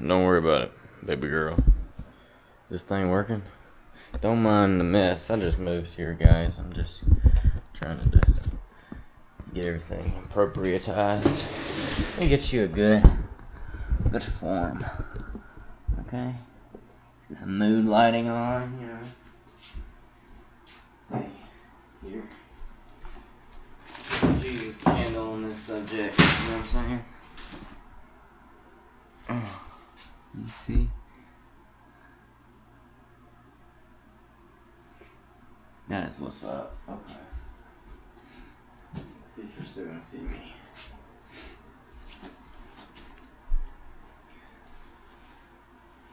Don't worry about it, baby girl. This thing working? Don't mind the mess. I just moved here, guys. I'm just trying to get everything appropriatized. Let me get you a good form. Okay? Get some mood lighting on, you know. Let's see. Here. Jesus candle on this subject. You know what I'm saying? Oh. You see? That is what's up. Okay. Let's see if you're still gonna see me.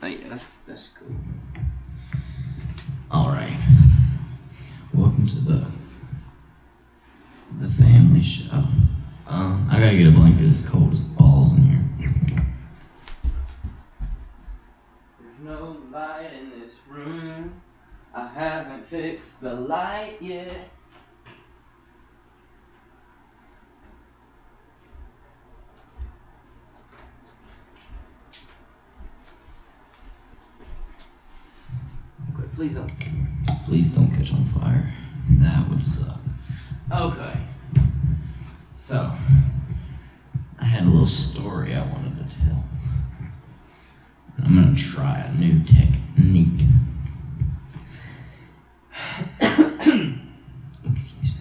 Oh yeah, that's cool. Alright. Welcome to the family show. I gotta get a blanket. It's cold as balls in here. There's no light in this room. I haven't fixed the light yet. Okay, please don't catch on fire. That would suck. Okay. So, I had a little story I wanted to tell. I'm gonna try a new technique. Excuse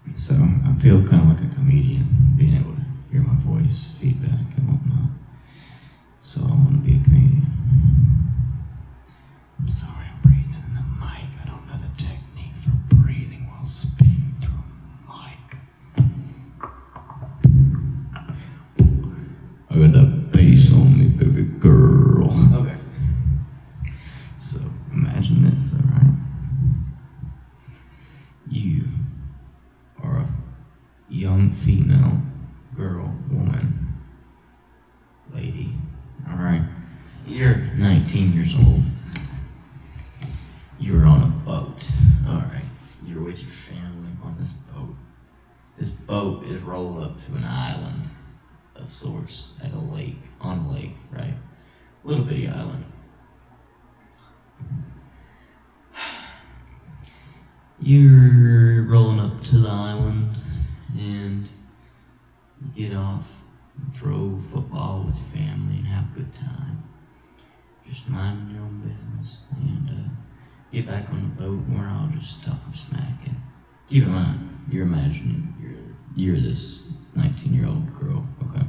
me. So, I feel kind of like a comedian, being able to hear my voice, feedback, and whatnot. So, I want to be a comedian. I'm sorry, I'm breathing in the mic. I don't know the technique for breathing while speaking through a mic. I got that bass on me, baby girl. Okay. So, imagine this, alright? You are a young female, girl, woman, lady, alright? You're 19 years old. You're on a boat, alright? You're with your family on this boat. This boat is rolled up to an island of sorts at a lake, on a lake, right? Little bitty island. You're rolling up to the island and you get off and throw football with your family and have a good time. Just minding your own business and get back on the boat and we're all just talking smack. And keep in mind, you're imagining you're this 19-year-old girl, okay?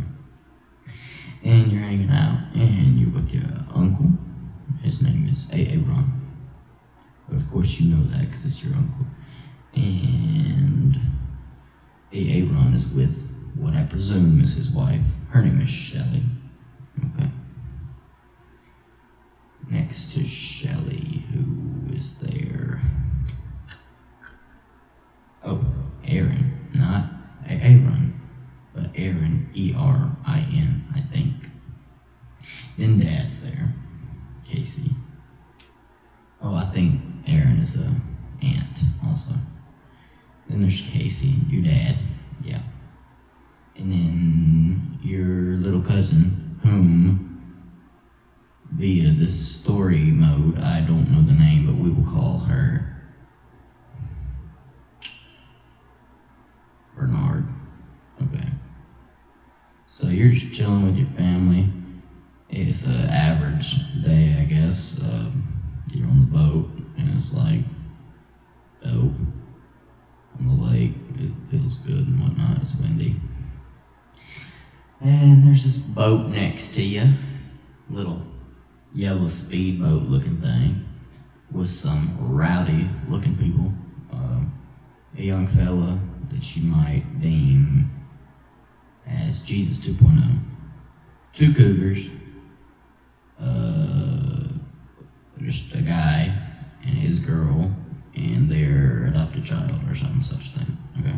And you're hanging out and you're with your uncle. His name is Aaron. But of course you know that because it's your uncle. And Aaron is with what I presume is his wife. Her name is Shelly. Okay. Next to Shelly, who is there? Oh, Aaron. Not Aaron, but Aaron, E-R-I-N, I think. Then Dad's there. Casey. Oh, I think Aaron is a aunt also. Then there's Casey, your dad, yeah. And then your little cousin, whom, via this story mode, I don't know the name, but we will call her Bernard. Okay. So you're just chilling with your family. It's an average day, I guess. You're on the boat, and it's like, dope. On the lake, it feels good and whatnot, it's windy. And there's this boat next to you, little yellow speedboat looking thing, with some rowdy looking people. A young fella that you might deem as Jesus 2.0. Two cougars, just a guy and his girl and their adopted child or some such thing, okay?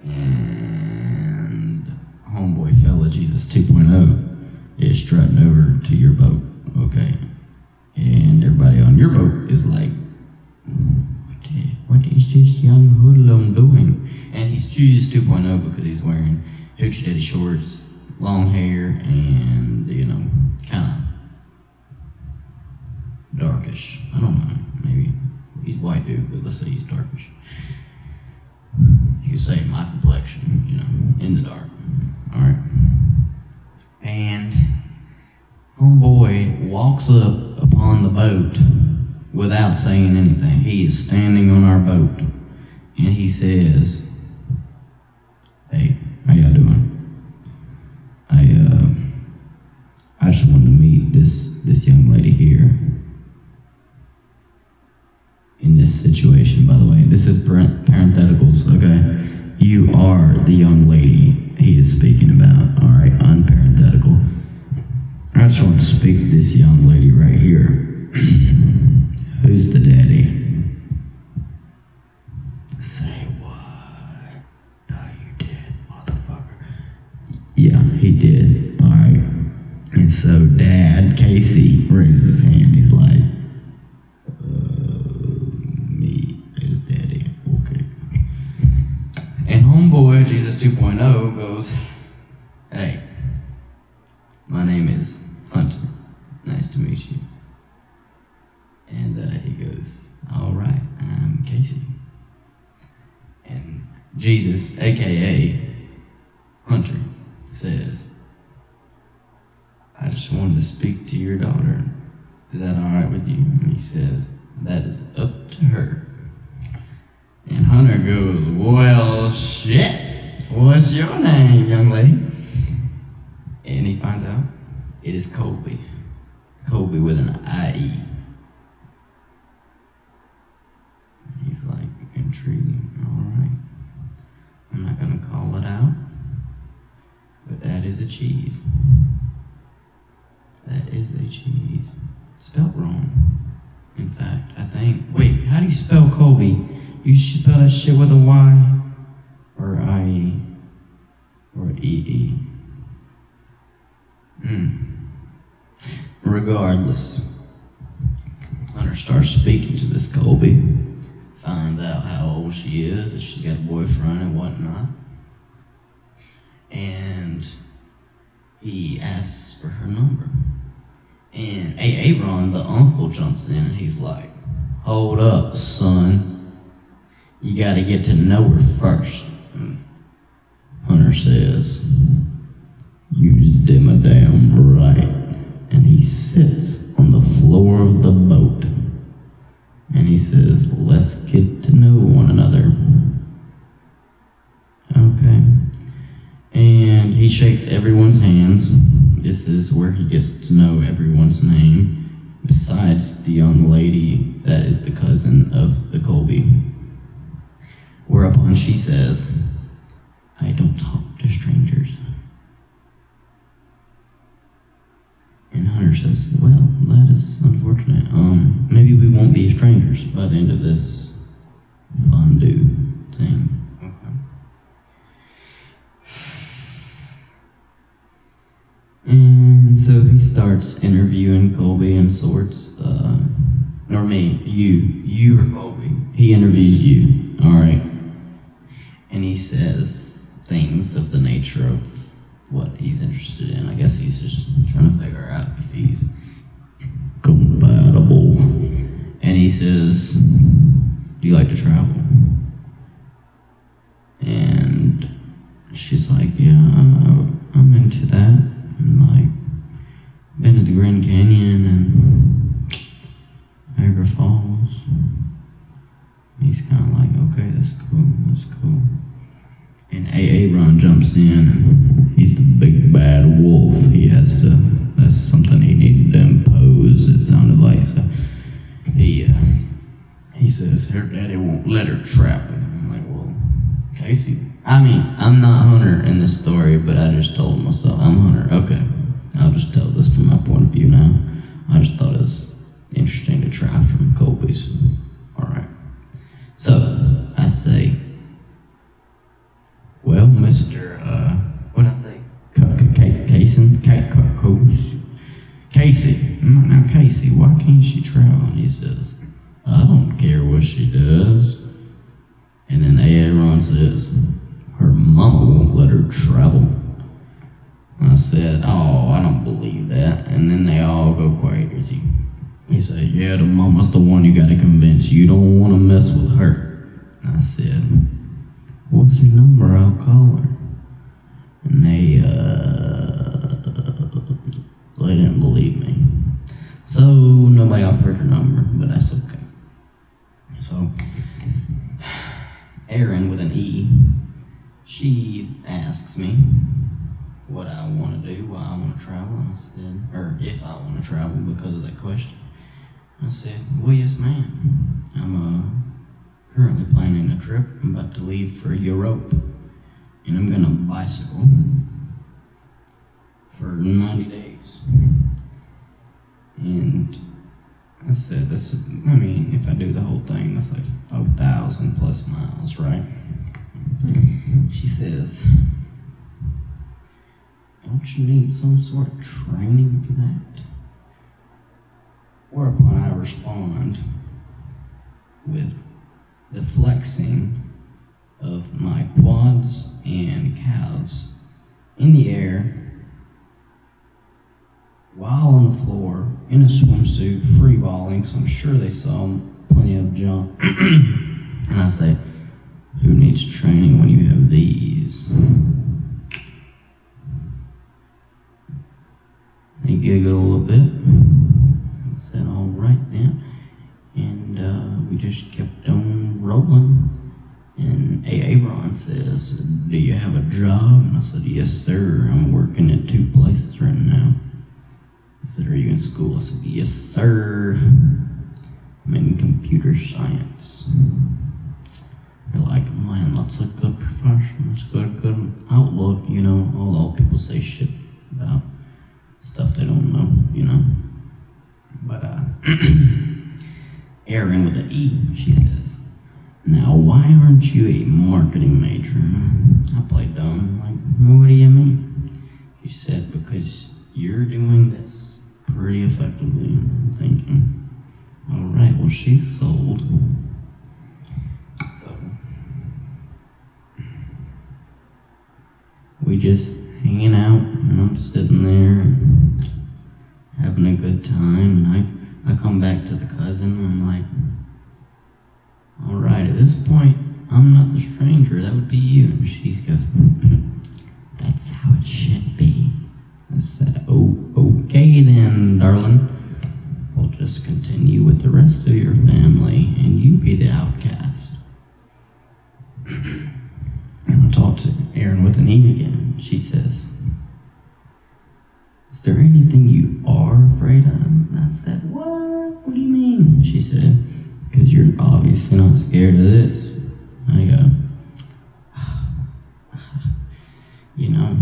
And homeboy fella Jesus 2.0 is strutting over to your boat, okay? And everybody on your boat is like, what is this young hoodlum doing? And he's Jesus 2.0 because he's wearing Hoochie Daddy shorts, long hair, and, kind of darkish. I don't know, maybe he's white dude, but let's say he's darkish. You could say my complexion, in the dark. Alright. And homeboy walks up upon the boat without saying anything. He is standing on our boat and he says, "Hey, how y'all doing? I just wanted to meet this young lady here. In this situation, by the way, this is parentheticals, okay? You are the young lady he is speaking about, all right? Unparenthetical. I just want to speak to this young lady right here. Who's the daddy?" Say what? No, you did, motherfucker. Yeah, he did, all right. And so Dad, Casey, raises his hand. He's like, me is daddy. Okay. And homeboy, Jesus 2.0, goes, "Hey, my name is Hunter. Nice to meet you." And he goes, "All right, I'm Casey." And Jesus, aka Hunter, says, "I just wanted to speak to your daughter. Is that all right with you?" And he says, "That is up to her." And Hunter goes, "Well, shit. What's your name, young lady?" And he finds out it is Colby. Colby with an I-E. He's like, intriguing. All right. I'm not going to call it out, but that is a cheese. That is a cheese. Spelled wrong. In fact, I think. Wait, how do you spell Colby? You should spell that shit with a Y or I-E or E-E. Regardless, Hunter starts speaking to this Colby, finds out how old she is, if she's got a boyfriend and whatnot, and he asks for her number. And Aaron, the uncle, jumps in and he's like, "Hold up, son. You gotta get to know her first." And Hunter says, "You damn a damn right." And he sits on the floor of the boat. And he says, "Let's get to know one another." Okay. And he shakes everyone's hands. This is where he gets to know everyone's name, besides the young lady that is the cousin of the Colby. Whereupon she says, "I don't talk to strangers." And Hunter says, "Well, that is unfortunate. Maybe we won't be strangers by the end of this fondue thing." Okay. And so he starts interviewing Colby in sorts. Or me, you or Colby. He interviews you, alright? And he says things of the nature of what he's interested in. I guess he's just trying to figure out if he's compatible. And he says, "Do you like to travel?" And she's like, "Yeah, I'm into that. And like, been to the Grand Canyon and Niagara Falls." He's kind of like, "Okay, that's cool. And Aaron jumps in, and he's the big bad wolf. That's something he needed to impose, it sounded like. So he says, "Her daddy won't let her trap him." I'm like, "Well, Casey." I mean, I'm not Hunter in this story, but I just told myself I'm Hunter. Okay, I'll just tell this from my point of view now. I just thought it was interesting to try from Colby's. Alright. So, I say, "Well, Mr. What'd I say? Casey. Now, Casey, why can't she travel?" And he says, "I don't care what she does." And then Aaron says, crazy. He said, yeah, the mama's the one you gotta convince. You don't want to mess with her. And I said, what's her number? I'll call her. And they didn't believe me. So nobody offered her number, but that's okay. So Erin with an E, she asks me what I want to do, why I want to travel, and I said, or if I want to travel because of that question. I said, well, yes, ma'am. I'm currently planning a trip. I'm about to leave for Europe, and I'm gonna bicycle for 90 days. And I said, if I do the whole thing, that's like 5,000 plus miles, right? She says, don't you need some sort of training for that? Whereupon I respond with the flexing of my quads and calves in the air while on the floor in a swimsuit, free balling, so I'm sure they saw plenty of jump. And I say, who needs training when you have these? They giggled a little bit. I said, all right then. And we just kept on rolling. And Aaron says, do you have a job? And I said, yes, sir. I'm working at 2 places right now. I said, are you in school? I said, yes, sir. I'm in computer science. They're like, man, that's a good profession. It's got a good outlook, you know. Although people say shit about stuff they don't know, you know. But Erin with an E, she says, now why aren't you a marketing major? I played dumb. I'm like, what do you mean? She said, because you're doing this pretty effectively. I'm thinking, all right, well, she's sold. So we just hanging out, and I'm sitting there and having a good time, and I come back to the cousin, and I'm like, all right, at this point, I'm not the stranger, that would be you. And she goes, that's how it should be. I said, oh, okay then, darling. We'll just continue with the rest of your family, and you be the outcast. And I talked to Erin with an E again. She says, is there anything you are afraid of? And I said, what? What do you mean? She said, because you're obviously not scared of this. I go, you know,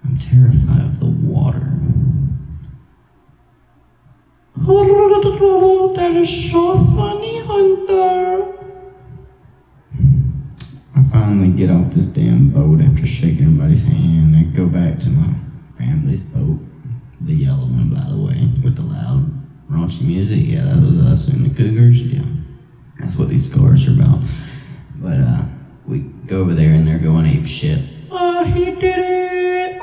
I'm terrified of the water. That is so funny, Hunter. I finally get off this damn boat after shaking everybody's hand and go back to my family's boat. The yellow one, by the way, with the loud, raunchy music. Yeah, that was us and the Cougars. Yeah, that's what these scars are about. But we go over there and they're going ape shit. Oh, he did it!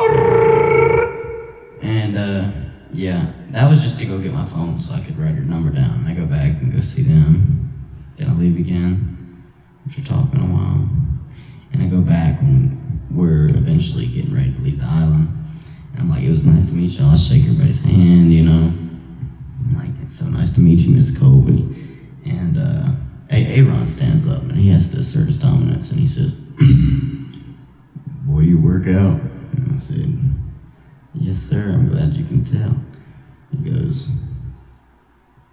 And yeah, that was just to go get my phone so I could write her number down. And I go back and go see them. Then I leave again after talking a while. And I go back when we're eventually getting ready to leave the island. And I'm like, it was nice to meet y'all. I shake everybody's hand, you know. I'm like, it's so nice to meet you, Miss Colby. And Aaron stands up and he has to assert his dominance. And he says, boy, you work out. And I said, yes, sir, I'm glad you can tell. He goes,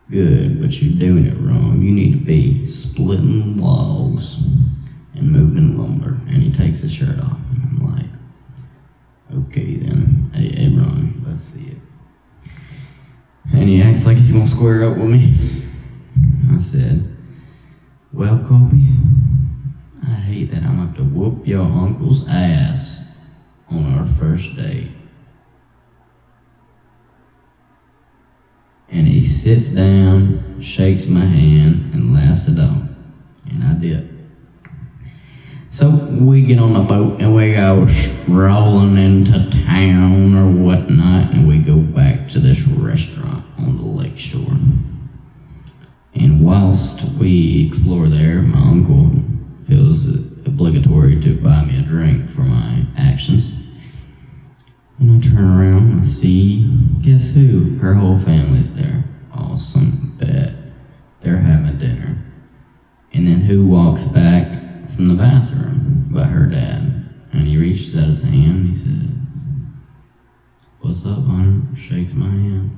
good, but you're doing it wrong. You need to be splitting logs and moving lumber. And he takes his shirt off. And I'm like, okay then, hey, Ron, let's see it. And he acts like he's gonna square up with me. I said, well, Colby, I hate that I'm gonna have to whoop your uncle's ass on our first date. And he sits down, shakes my hand, and laughs it off. And I did. So we get on the boat and we go strolling into town or whatnot, and we go back to this restaurant on the lake shore. And whilst we explore there, my uncle feels it obligatory to buy me a drink for my actions. And I turn around and I see, guess who? Her whole family's there. Awesome, bet. They're having dinner. And then who walks back from the bathroom but her dad? And he reaches out his hand and he said, "What's up, Hunter?" Shakes my hand.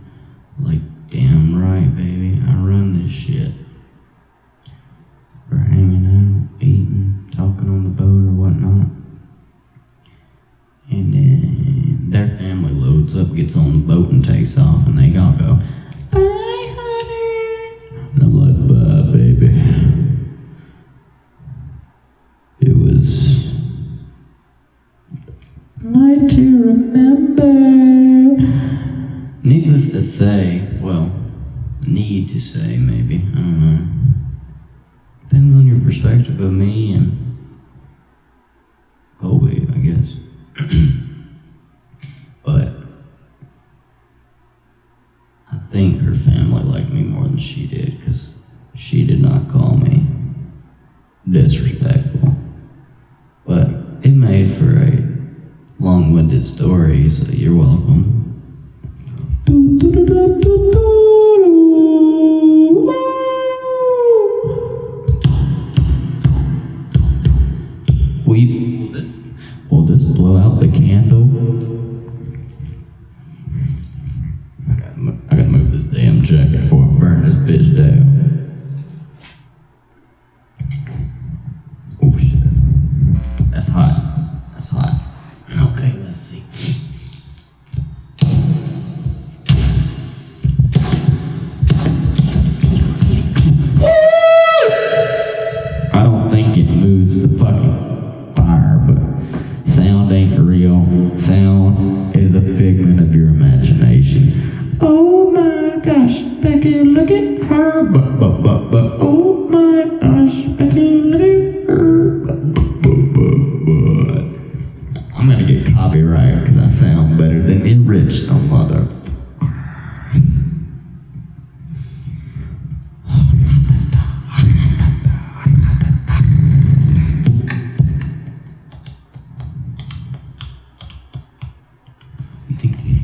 Like, damn right, baby, I run this shit. We're hanging out, eating, talking on the boat or whatnot. And then their family loads up, gets on the boat and takes off, and they all go, "Bye, Hunter." And I'm like, "Bye, baby." It was a night to remember. Needless to say, well, need to say maybe, I don't know. Depends on your perspective of me and Colby, I guess. But I think her family liked me more than she did, because she did not call me disrespectful. But it made for a long-winded story, so you're welcome. Will this blow out the candle? I gotta move this damn jacket before I burn this bitch down. Oh shit, that's hot. That's hot. Okay, let's see. I don't think it moves the fucking fire, but sound ain't real. Sound is a figment of your imagination. Oh my gosh, Becky, look at her. But. Oh my gosh, Becky, look at her. But. I'm gonna get copyright because I sound better than the original mother.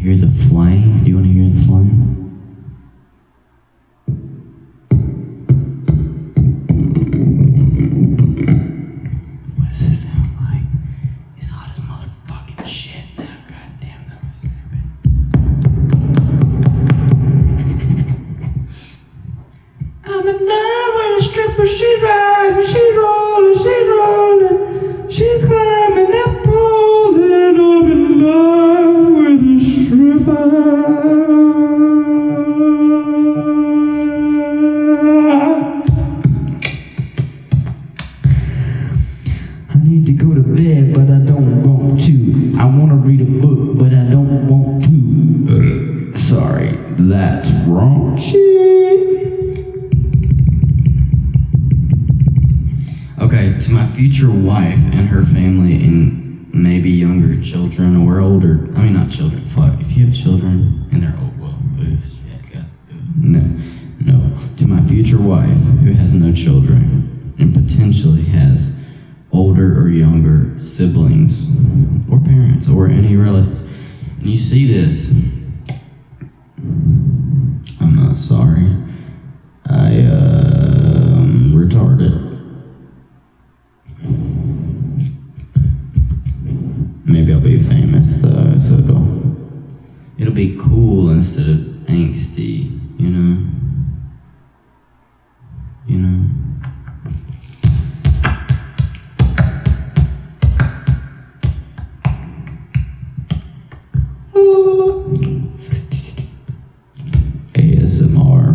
Hear the flame? Do you want to hear the flame? What does this sound like? It's hot as motherfucking shit now. Goddamn, that was stupid. I'm in love with a stripper. She's riding, she's rolling, she's rolling. She's climbing that pole, and I'm in love with a stripper. I need to go to bed, but I don't want to. I want to read a book, but I don't want to. Sorry, that's wrong shit. Okay, to my future wife and her family and maybe younger children or older, I mean not children, fuck, if you have children and they're old, well, shit, God, no, to my future wife who has no children and potentially has older or younger siblings or parents or any relatives, and you see this, I'm not sorry, I'm retarded. Maybe I'll be famous though, so it'll be cool instead of angsty, you know? You know? ASMR.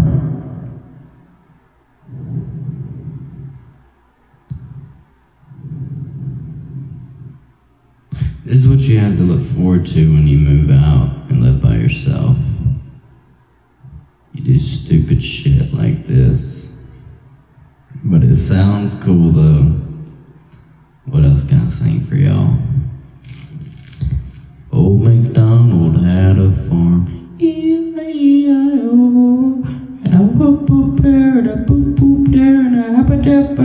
This is what you have to look forward to when you move out and live by yourself. You do stupid shit like this. But it sounds cool though. What else sing for y'all. Old MacDonald had a farm. E-I-E-I-O. And a whoop whoop there, and a boop boop there, and a happa dip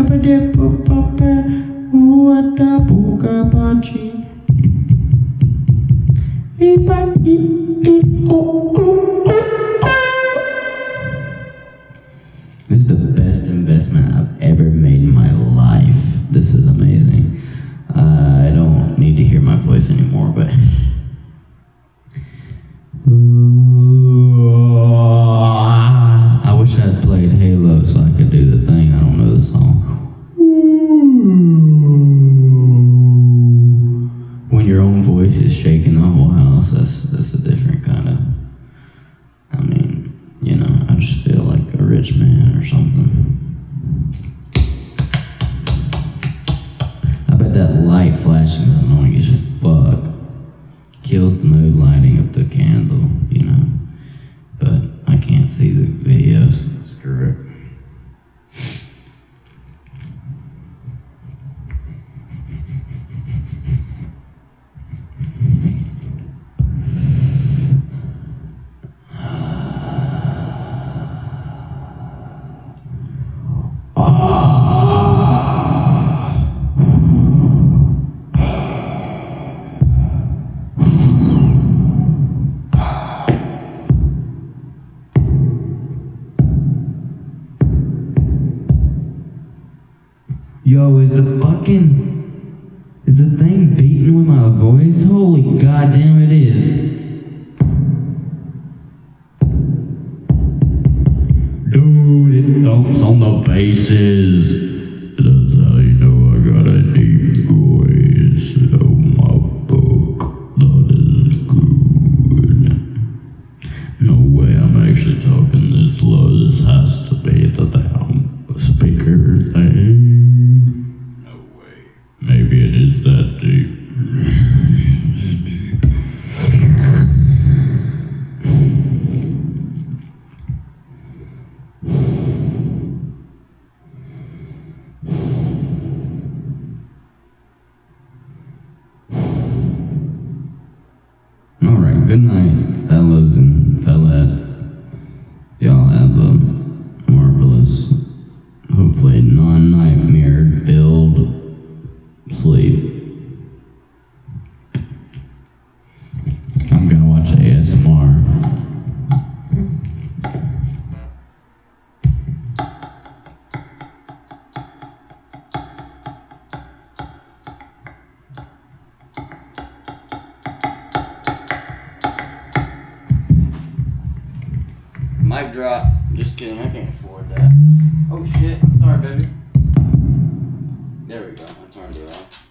boop bop there. What a booga bachi. This is the best investment I've ever made in my life. This is amazing. I don't need to hear my voice anymore, but I wish I'd played Halo so I could do the thing. I don't know the song. When your own voice is shaking the whole house, that's a different kind of, I mean, you know, I just feel like a rich man or something. I bet that light flashing is annoying as fuck. Kills the mood lighting up the candle, you know, but I can't see the videos. Screw it. Yo, is the thing beating with my voice? Holy goddamn, it is. Dude, it thumps on the basses. That's how you know I got a deep voice. Oh my book, that is good. No way I'm actually talking this low. This has to be the damn speaker thing. Maybe it is that deep. Alright, good night, fellas and fellettes. Y'all have a marvelous, hopefully non-nightmare filled sleep. I'm gonna watch ASMR. Mic drop. Just kidding, I can't afford that. Oh shit, sorry baby. There we go, I turned it off.